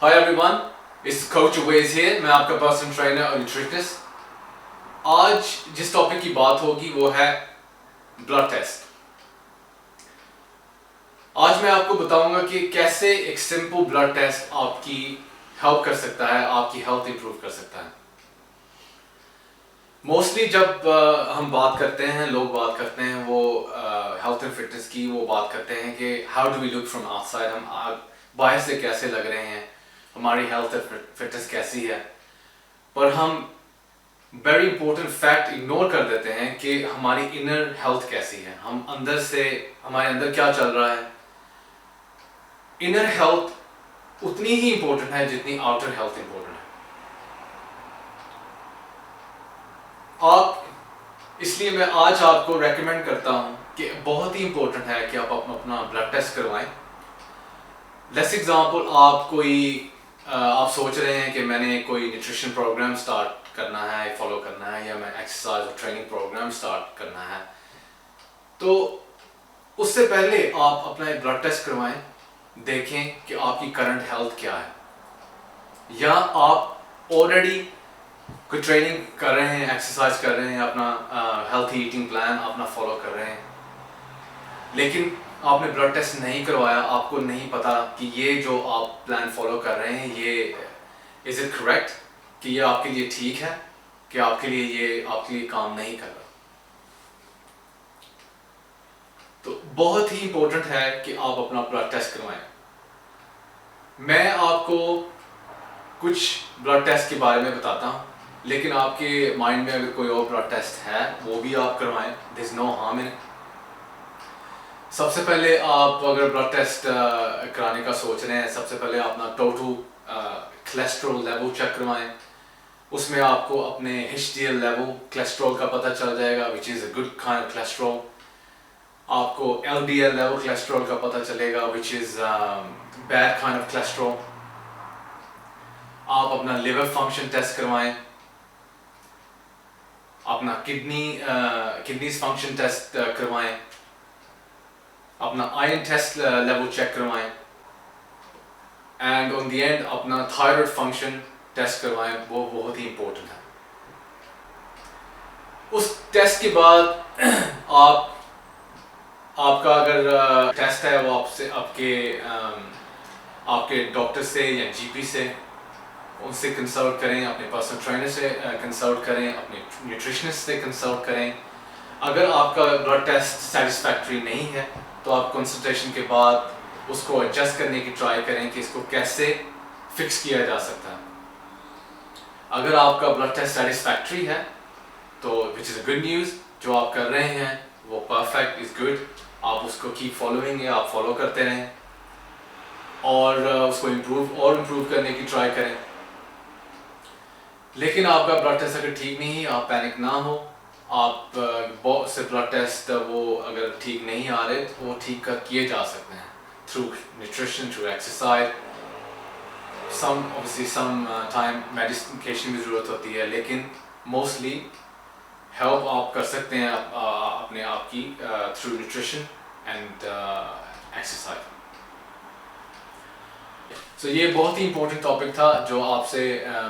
Hi everyone, it's Coach Aways here. मैं आपका personal trainer और न्यूट्रिशनिस्ट. आज जिस टॉपिक की बात होगी वो है ब्लड टेस्ट. आज मैं आपको बताऊंगा कि कैसे एक सिंपल ब्लड टेस्ट आपकी हेल्प कर सकता है, आपकी हेल्थ इंप्रूव कर सकता है. मोस्टली जब हम बात करते हैं, लोग बात करते हैं वो हेल्थ एंड फिटनेस की, वो बात करते हैं कि how do we look from outside, हम बाहर से कैसे लग रहे हैं, हमारी हेल्थ एंड फिटनेस कैसी है. पर हम वेरी इंपॉर्टेंट फैक्ट इग्नोर कर देते हैं कि हमारी इनर हेल्थ कैसी है, हम अंदर से, हमारे अंदर क्या चल रहा है. इनर हेल्थ उतनी ही इंपॉर्टेंट है जितनी आउटर हेल्थ इंपॉर्टेंट है. इसलिए मैं आज आपको रेकमेंड करता हूँ कि बहुत ही इंपॉर्टेंट है कि आप अपना ब्लड टेस्ट करवाएं. लेट्स एग्जांपल, आप सोच रहे हैं कि मैंने कोई न्यूट्रिशन प्रोग्राम स्टार्ट करना है, फॉलो करना है, या मैं एक्सरसाइज और ट्रेनिंग प्रोग्राम स्टार्ट करना है. तो उससे पहले आप अपना एक ब्लड टेस्ट करवाएं, देखें कि आपकी करंट हेल्थ क्या है. या आप ऑलरेडी कोई ट्रेनिंग कर रहे हैं, एक्सरसाइज कर रहे हैं, अपना हेल्थी ईटिंग प्लान अपना फॉलो कर रहे हैं, लेकिन आपने ब्लड टेस्ट नहीं करवाया, आपको नहीं पता कि ये जो आप प्लान फॉलो कर रहे हैं ये इज इट करेक्ट, कि ये आपके लिए ठीक है, कि आपके लिए काम नहीं कर रहा. तो बहुत ही इंपॉर्टेंट है कि आप अपना ब्लड टेस्ट करवाएं. मैं आपको कुछ ब्लड टेस्ट के बारे में बताता हूँ, लेकिन आपके माइंड में अगर कोई और ब्लड टेस्ट है वो भी आप करवाएं. There is no harm in it. सबसे पहले आप अगर ब्लड टेस्ट कराने का सोच रहे हैं, सबसे पहले अपना टोटल कोलेस्ट्रॉल लेवल चेक करवाएं. उसमें आपको अपने HDL लेवल कोलेस्ट्रॉल का पता चल जाएगा, which is a good kind of cholesterol. आपको LDL लेवल कोलेस्ट्रॉल का पता चलेगा, which is bad kind of cholesterol. आप अपना लिवर फंक्शन टेस्ट करवाएं, अपना किडनीज फंक्शन टेस्ट करवाएं, अपना आयरन टेस्ट लेवल चेक करवाएं, एंड ऑन द एंड अपना थायराइड फंक्शन टेस्ट करवाएं. वो बहुत ही इंपॉर्टेंट है. उस टेस्ट के बाद आपका अगर टेस्ट है वो आपके डॉक्टर से या GP से उनसे कंसल्ट करें, अपने पर्सनल ट्रेनर से कंसल्ट करें, अपने न्यूट्रिशनिस्ट से कंसल्ट करें. अगर आपका ब्लड टेस्ट सेटिस्फैक्ट्री नहीं है तो आप कंसल्टेशन के बाद उसको एडजस्ट करने की ट्राई करें कि इसको कैसे फिक्स किया जा सकता है. अगर आपका ब्लड टेस्ट सेटिस्फैक्ट्री है तो which is a good news, जो आप कर रहे हैं वो परफेक्ट इज़ गुड. आप उसको कीप फॉलोइंग है, आप फॉलो करते रहें और उसको इम्प्रूव करने की ट्राई करें. लेकिन आपका ब्लड टेस्ट अगर ठीक नहीं है, आप पैनिक ना हो. आप बहुत से ब्लड टेस्ट वो अगर ठीक नहीं आ रहे तो वो ठीक किए जा सकते हैं through nutrition, through exercise. Some time medication की ज़रूरत होती है, लेकिन मोस्टली हेल्प आप कर सकते हैं अपने आप की थ्रू न्यूट्रिशन एंड एक्सरसाइज. सो ये बहुत ही इंपॉर्टेंट टॉपिक था जो आपसे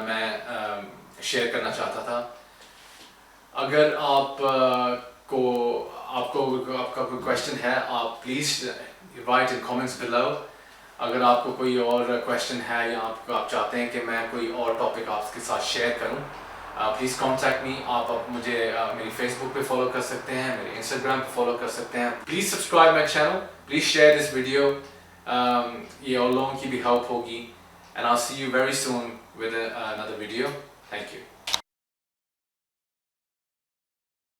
मैं शेयर करना चाहता था. अगर आपका कोई क्वेश्चन है, आप please write in comments below. अगर आपको कोई और क्वेश्चन है या आप चाहते हैं कि मैं कोई और टॉपिक आपके साथ शेयर करूं, प्लीज़ कॉन्टैक्ट मी. आप मुझे मेरी फेसबुक पे फॉलो कर सकते हैं, मेरे इंस्टाग्राम पे फॉलो कर सकते हैं. Please subscribe my channel, please share this video. ये और लोगों की भी हेल्प होगी. And I see you very soon with another video. Thank you.